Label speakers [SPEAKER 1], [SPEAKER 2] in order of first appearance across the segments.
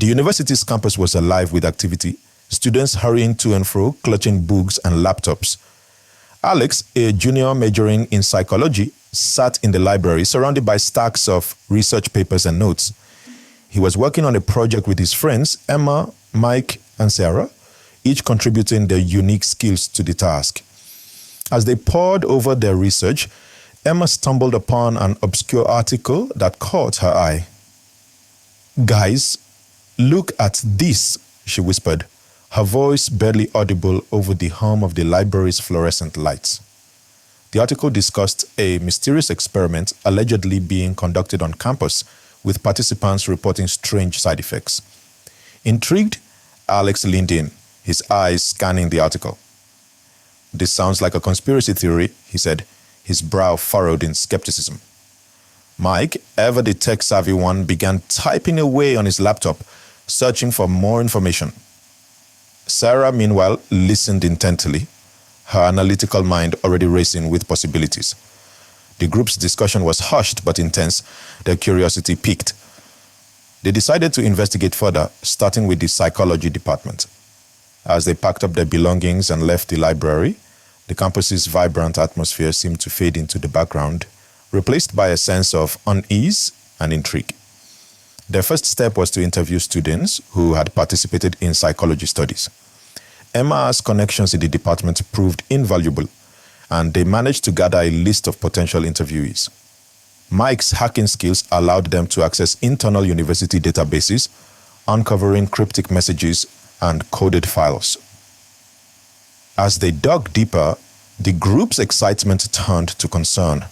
[SPEAKER 1] The university's campus was alive with activity, students hurrying to and fro, clutching books and laptops. Alex, a junior majoring in psychology, sat in the library surrounded by stacks of research papers and notes. He was working on a project with his friends, Emma, Mike, and Sarah, each contributing their unique skills to the task. As they pored over their research, Emma stumbled upon an obscure article that caught her eye. "Guys, look at this," she whispered, her voice barely audible over the hum of the library's fluorescent lights. The article discussed a mysterious experiment allegedly being conducted on campus, with participants reporting strange side effects. Intrigued, Alex leaned in, his eyes scanning the article. "This sounds like a conspiracy theory," he said, his brow furrowed in skepticism. Mike, ever the tech-savvy one, began typing away on his laptop, searching for more information. Sarah, meanwhile, listened intently, her analytical mind already racing with possibilities. The group's discussion was hushed but intense, their curiosity piqued. They decided to investigate further, starting with the psychology department. As they packed up their belongings and left the library, the campus's vibrant atmosphere seemed to fade into the background, replaced by a sense of unease and intrigue. Their first step was to interview students who had participated in psychology studies. Emma's connections in the department proved invaluable, and they managed to gather a list of potential interviewees. Mike's hacking skills allowed them to access internal university databases, uncovering cryptic messages and coded files. As they dug deeper, the group's excitement turned to concern.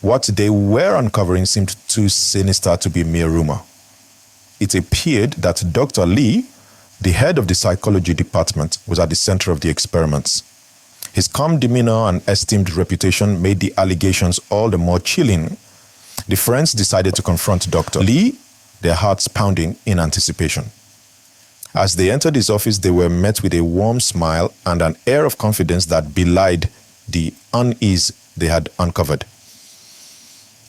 [SPEAKER 1] What they were uncovering seemed too sinister to be mere rumor. It appeared that Dr. Lee, the head of the psychology department, was at the center of the experiments. His calm demeanor and esteemed reputation made the allegations all the more chilling. The friends decided to confront Dr. Lee, their hearts pounding in anticipation. As they entered his office, they were met with a warm smile and an air of confidence that belied the unease they had uncovered.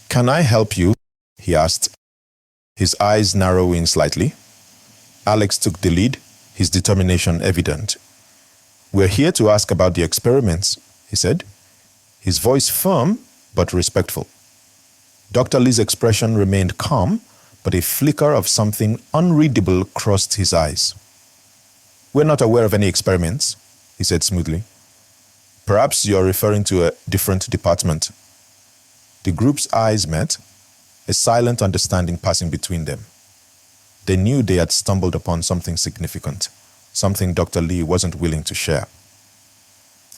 [SPEAKER 1] "Can I help you?" he asked, his eyes narrowing slightly. Alex took the lead, his determination evident. "We're here to ask about the experiments," he said, his voice firm but respectful. Dr. Lee's expression remained calm, but a flicker of something unreadable crossed his eyes. "We're not aware of any experiments," he said smoothly. "Perhaps you're referring to a different department." The group's eyes met, a silent understanding passing between them. They knew they had stumbled upon something significant, something Dr. Lee wasn't willing to share.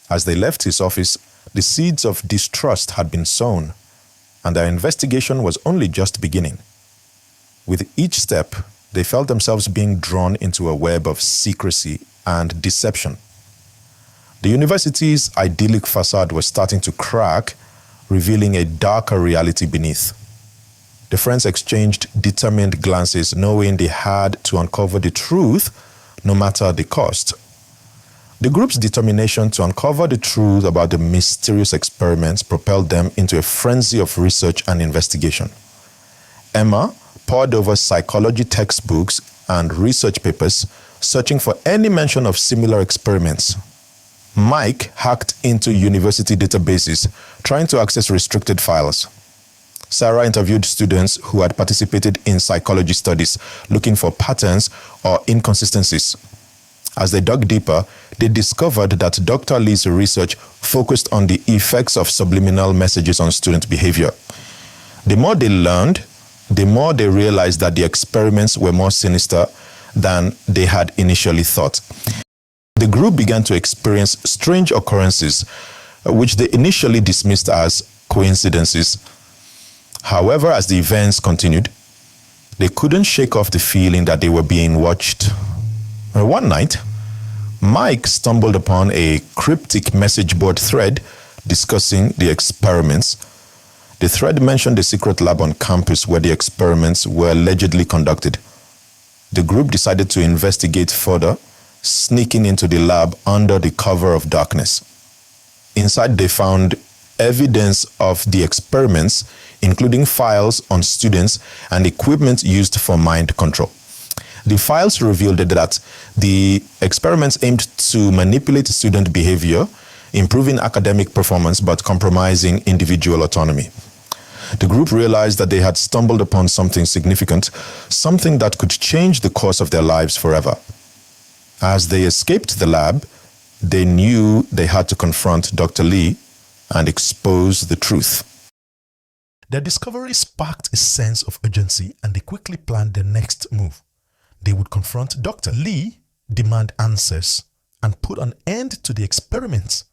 [SPEAKER 1] As they left his office, the seeds of distrust had been sown, and their investigation was only just beginning. With each step, they felt themselves being drawn into a web of secrecy and deception. The university's idyllic facade was starting to crack, revealing a darker reality beneath. The friends exchanged determined glances, knowing they had to uncover the truth, no matter the cost. The group's determination to uncover the truth about the mysterious experiments propelled them into a frenzy of research and investigation. Emma pored over psychology textbooks and research papers, searching for any mention of similar experiments. Mike hacked into university databases, trying to access restricted files. Sarah interviewed students who had participated in psychology studies, looking for patterns or inconsistencies. As they dug deeper, they discovered that Dr. Lee's research focused on the effects of subliminal messages on student behavior. The more they learned, the more they realized that the experiments were more sinister than they had initially thought. The group began to experience strange occurrences, which they initially dismissed as coincidences. However, as the events continued, they couldn't shake off the feeling that they were being watched. One night, Mike stumbled upon a cryptic message board thread discussing the experiments. The thread mentioned a secret lab on campus where the experiments were allegedly conducted. The group decided to investigate further, sneaking into the lab under the cover of darkness. Inside, they found evidence of the experiments, including files on students and equipment used for mind control. The files revealed that the experiments aimed to manipulate student behavior, improving academic performance but compromising individual autonomy. The group realized that they had stumbled upon something significant, something that could change the course of their lives forever. As they escaped the lab, they knew they had to confront Dr. Lee and expose the truth. Their discovery sparked a sense of urgency, and they quickly planned their next move. They would confront Dr. Lee, demand answers, and put an end to the experiments.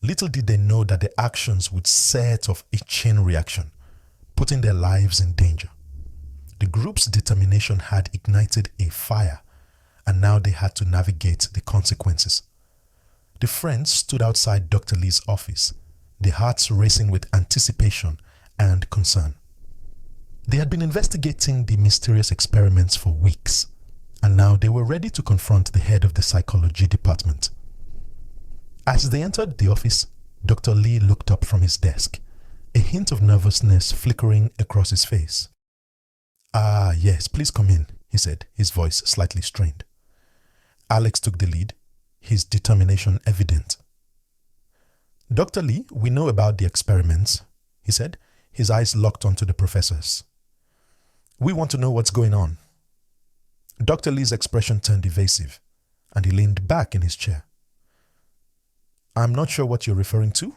[SPEAKER 1] Little did they know that their actions would set off a chain reaction, putting their lives in danger. The group's determination had ignited a fire, and now they had to navigate the consequences. The friends stood outside Dr. Lee's office, their hearts racing with anticipation and concern. They had been investigating the mysterious experiments for weeks, and now they were ready to confront the head of the psychology department. As they entered the office, Dr. Lee looked up from his desk, a hint of nervousness flickering across his face. "Ah, yes, please come in," he said, his voice slightly strained. Alex took the lead, his determination evident. "Dr. Lee, we know about the experiments," he said, his eyes locked onto the professor's. "We want to know what's going on." Dr. Lee's expression turned evasive, and he leaned back in his chair. "I'm not sure what you're referring to,"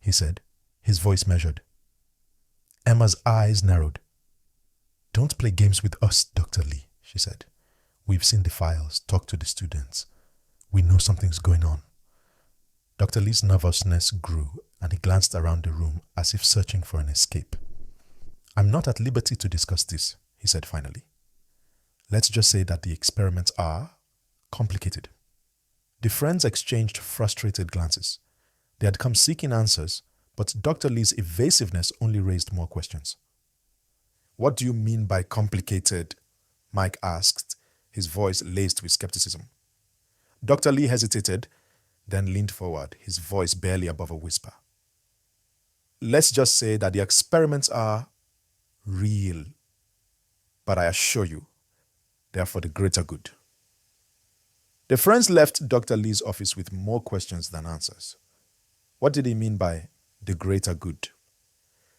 [SPEAKER 1] he said, his voice measured. Emma's eyes narrowed. "Don't play games with us, Dr. Lee," she said. "We've seen the files, talked to the students. We know something's going on." Dr. Lee's nervousness grew, and he glanced around the room as if searching for an escape. "I'm not at liberty to discuss this," he said finally. "Let's just say that the experiments are complicated." The friends exchanged frustrated glances. They had come seeking answers, but Dr. Lee's evasiveness only raised more questions. "What do you mean by complicated?" Mike asked, his voice laced with skepticism. Dr. Lee hesitated, then leaned forward, his voice barely above a whisper. "Let's just say that the experiments are real, but I assure you, they are for the greater good." The friends left Dr. Lee's office with more questions than answers. What did he mean by the greater good?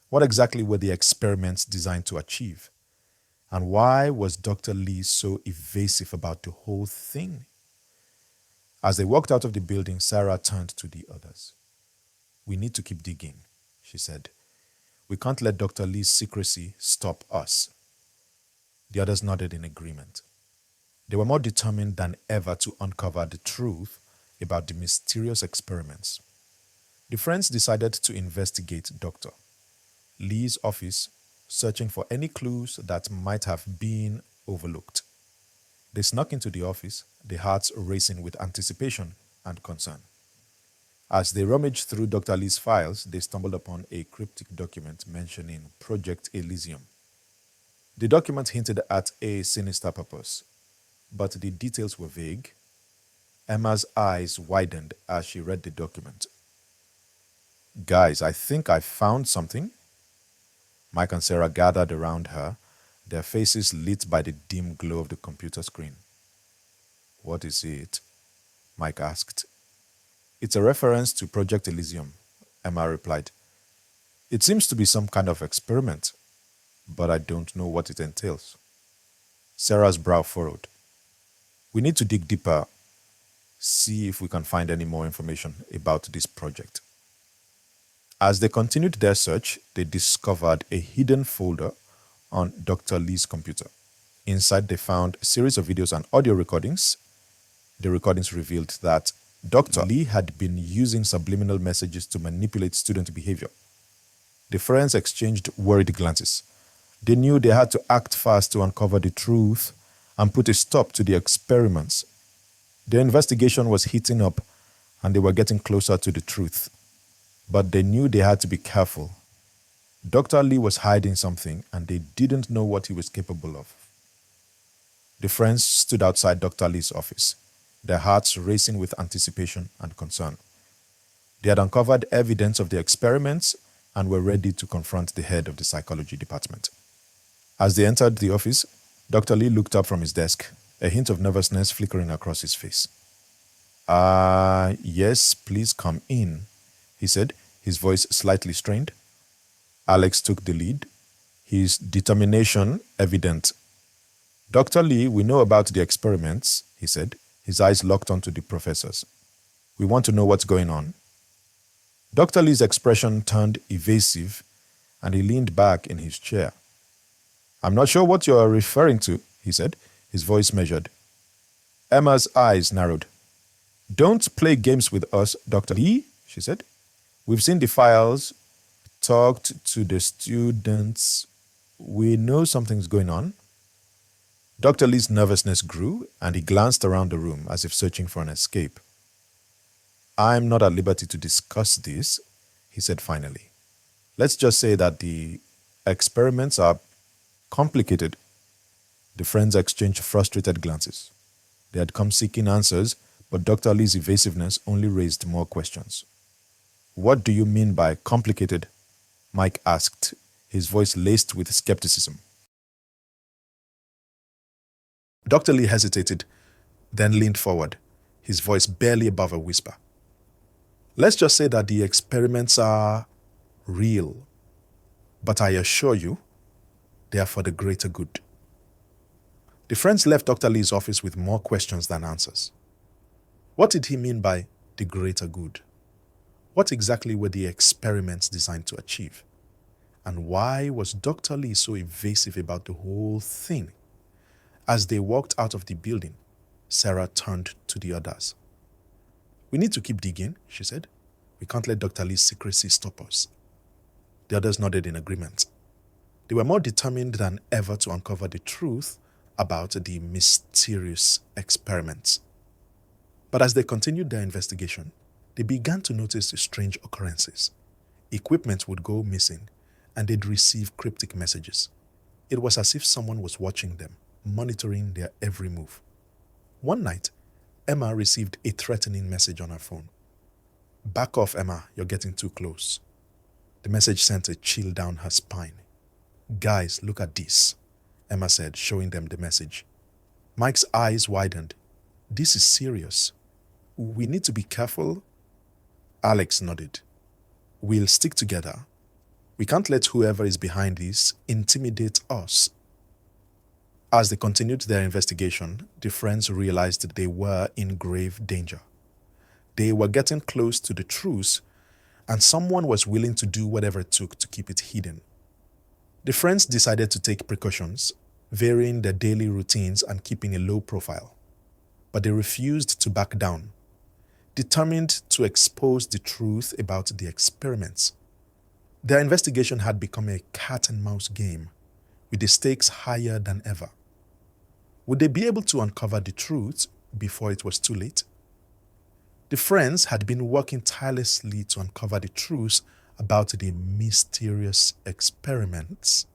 [SPEAKER 1] What exactly were the experiments designed to achieve? And why was Dr. Lee so evasive about the whole thing? As they walked out of the building, Sarah turned to the others. "We need to keep digging," she said. "We can't let Dr. Lee's secrecy stop us." The others nodded in agreement. They were more determined than ever to uncover the truth about the mysterious experiments. The friends decided to investigate Dr. Lee's office, searching for any clues that might have been overlooked. They snuck into the office, their hearts racing with anticipation and concern. As they rummaged through Dr. Lee's files, they stumbled upon a cryptic document mentioning Project Elysium. The document hinted at a sinister purpose, but the details were vague. Emma's eyes widened as she read the document. "Guys, I think I found something." Mike and Sarah gathered around her, their faces lit by the dim glow of the computer screen. "What is it?" Mike asked. "It's a reference to Project Elysium," Emma replied. "It seems to be some kind of experiment, but I don't know what it entails." Sarah's brow furrowed. "We need to dig deeper, see if we can find any more information about this project." As they continued their search, they discovered a hidden folder on Dr. Lee's computer. Inside, they found a series of videos and audio recordings. The recordings revealed that Dr. Lee had been using subliminal messages to manipulate student behavior. The friends exchanged worried glances. They knew they had to act fast to uncover the truth and put a stop to the experiments. Their investigation was heating up, and they were getting closer to the truth. But they knew they had to be careful. Dr. Lee was hiding something, and they didn't know what he was capable of. The friends stood outside Dr. Lee's office, their hearts racing with anticipation and concern. They had uncovered evidence of the experiments and were ready to confront the head of the psychology department. As they entered the office, Dr. Lee looked up from his desk, a hint of nervousness flickering across his face. Yes, please come in, he said, his voice slightly strained. Alex took the lead, his determination evident. Dr. Lee, we know about the experiments, he said, his eyes locked onto the professor's. We want to know what's going on. Dr. Lee's expression turned evasive, and he leaned back in his chair. I'm not sure what you're referring to, he said, his voice measured. Emma's eyes narrowed. Don't play games with us, Dr. Lee, she said. We've seen the files, talked to the students. We know something's going on. Dr. Lee's nervousness grew, and he glanced around the room as if searching for an escape. I'm not at liberty to discuss this, he said finally. Let's just say that the experiments are complicated. The friends exchanged frustrated glances. They had come seeking answers, but Dr. Lee's evasiveness only raised more questions. What do you mean by complicated? Mike asked, his voice laced with skepticism. Dr. Lee hesitated, then leaned forward, his voice barely above a whisper. Let's just say that the experiments are real, but I assure you, they are for the greater good. The friends left Dr. Lee's office with more questions than answers. What did he mean by the greater good? What exactly were the experiments designed to achieve? And why was Dr. Lee so evasive about the whole thing? As they walked out of the building, Sarah turned to the others. We need to keep digging, she said. We can't let Dr. Lee's secrecy stop us. The others nodded in agreement. They were more determined than ever to uncover the truth about the mysterious experiments. But as they continued their investigation, they began to notice strange occurrences. Equipment would go missing, and they'd receive cryptic messages. It was as if someone was watching them, monitoring their every move. One night, Emma received a threatening message on her phone. Back off, Emma, you're getting too close. The message sent a chill down her spine. Guys, look at this, Emma said, showing them the message. Mike's eyes widened. This is serious. We need to be careful. Alex nodded. We'll stick together. We can't let whoever is behind this intimidate us. As they continued their investigation, the friends realized that they were in grave danger. They were getting close to the truth, and someone was willing to do whatever it took to keep it hidden. The friends decided to take precautions, varying their daily routines and keeping a low profile. But they refused to back down, determined to expose the truth about the experiments. Their investigation had become a cat-and-mouse game, with the stakes higher than ever. Would they be able to uncover the truth before it was too late? The friends had been working tirelessly to uncover the truth about the mysterious experiments.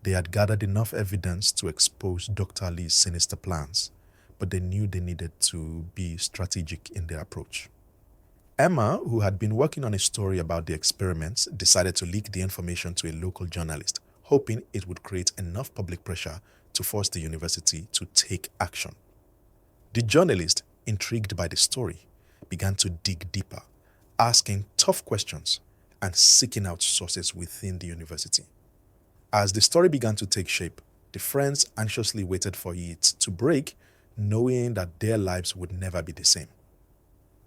[SPEAKER 1] They had gathered enough evidence to expose Dr. Lee's sinister plans, but they knew they needed to be strategic in their approach. Emma, who had been working on a story about the experiments, decided to leak the information to a local journalist, hoping it would create enough public pressure to force the university to take action. The journalist, intrigued by the story, began to dig deeper, asking tough questions and seeking out sources within the university. As the story began to take shape, the friends anxiously waited for it to break, knowing that their lives would never be the same.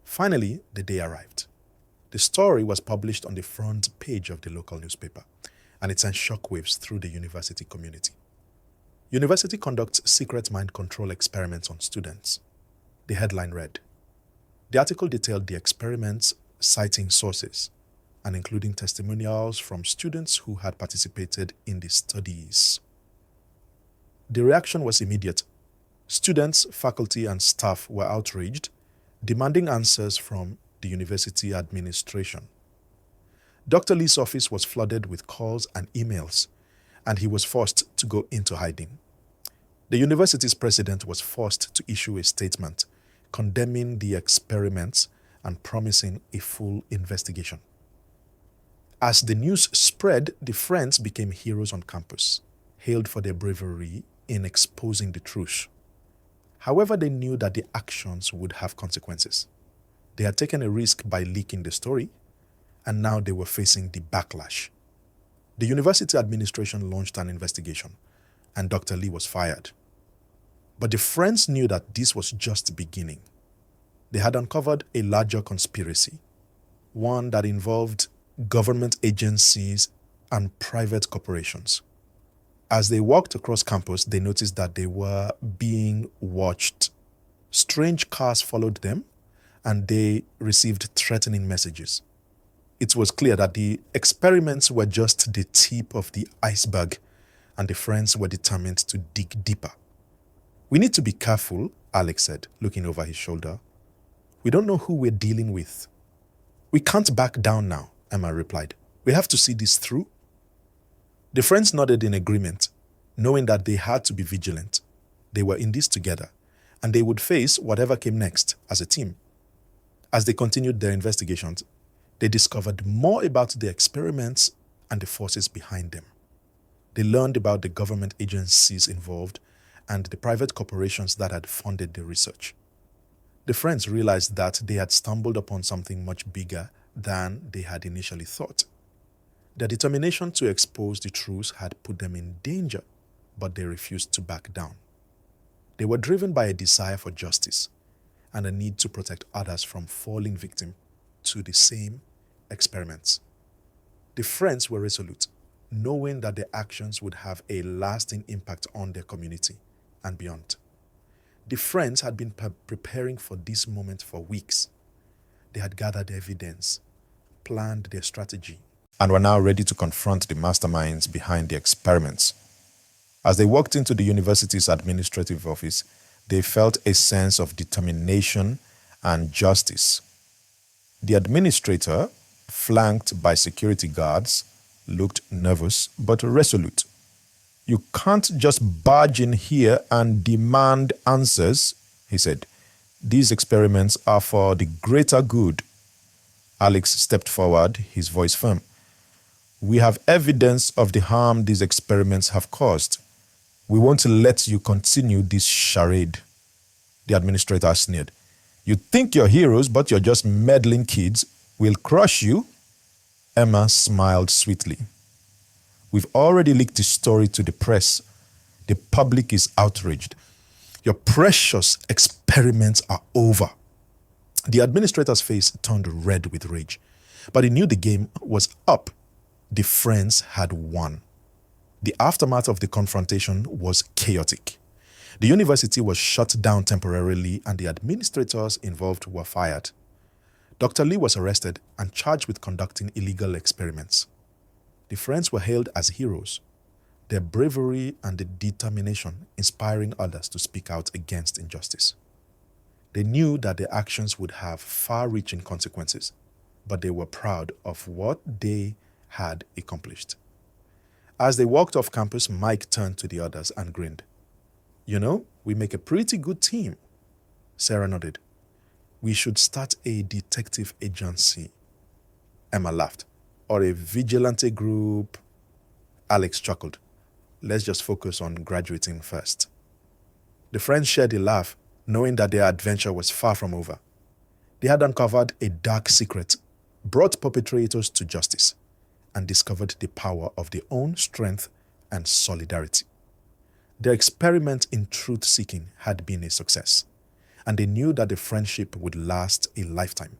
[SPEAKER 1] Finally, the day arrived. The story was published on the front page of the local newspaper, and it sent shockwaves through the university community. University conducts secret mind control experiments on students. The headline read. The article detailed the experiments, citing sources, and including testimonials from students who had participated in the studies. The reaction was immediate. Students, faculty, and staff were outraged, demanding answers from the university administration. Dr. Lee's office was flooded with calls and emails, and he was forced to go into hiding. The university's president was forced to issue a statement condemning the experiments and promising a full investigation. As the news spread, the friends became heroes on campus, hailed for their bravery in exposing the truth. However, they knew that the actions would have consequences. They had taken a risk by leaking the story, and now they were facing the backlash. The university administration launched an investigation, and Dr. Lee was fired. But the friends knew that this was just the beginning. They had uncovered a larger conspiracy, one that involved government agencies and private corporations. As they walked across campus, they noticed that they were being watched. Strange cars followed them, and they received threatening messages. It was clear that the experiments were just the tip of the iceberg, and the friends were determined to dig deeper. "We need to be careful," Alex said, looking over his shoulder. "We don't know who we're dealing with." "We can't back down now," Emma replied. "We have to see this through." The friends nodded in agreement, knowing that they had to be vigilant. They were in this together, and they would face whatever came next as a team. As they continued their investigations, they discovered more about the experiments and the forces behind them. They learned about the government agencies involved and the private corporations that had funded the research. The friends realized that they had stumbled upon something much bigger than they had initially thought. Their determination to expose the truth had put them in danger, but they refused to back down. They were driven by a desire for justice and a need to protect others from falling victim to the same experiments. The friends were resolute, knowing that their actions would have a lasting impact on their community and beyond. The friends had been preparing for this moment for weeks. They had gathered evidence, planned their strategy, and were now ready to confront the masterminds behind the experiments. As they walked into the university's administrative office, they felt a sense of determination and justice. The administrator, flanked by security guards, looked nervous but resolute. "You can't just barge in here and demand answers," he said. "These experiments are for the greater good." Alex stepped forward, his voice firm. "We have evidence of the harm these experiments have caused. We won't let you continue this charade." The administrator sneered. "You think you're heroes, but you're just meddling kids. We'll crush you." Emma smiled sweetly. "We've already leaked the story to the press. The public is outraged. Your precious experiments are over." The administrator's face turned red with rage, but he knew the game was up. The friends had won. The aftermath of the confrontation was chaotic. The university was shut down temporarily, and the administrators involved were fired. Dr. Lee was arrested and charged with conducting illegal experiments. The friends were hailed as heroes, their bravery and the determination inspiring others to speak out against injustice. They knew that their actions would have far-reaching consequences, but they were proud of what they had accomplished. As they walked off campus, Mike turned to the others and grinned. "You know, we make a pretty good team." Sarah nodded. "We should start a detective agency." Emma laughed. "Or a vigilante group." Alex chuckled. "Let's just focus on graduating first." The friends shared a laugh, knowing that their adventure was far from over. They had uncovered a dark secret, brought perpetrators to justice, and discovered the power of their own strength and solidarity. Their experiment in truth-seeking had been a success, and they knew that the friendship would last a lifetime.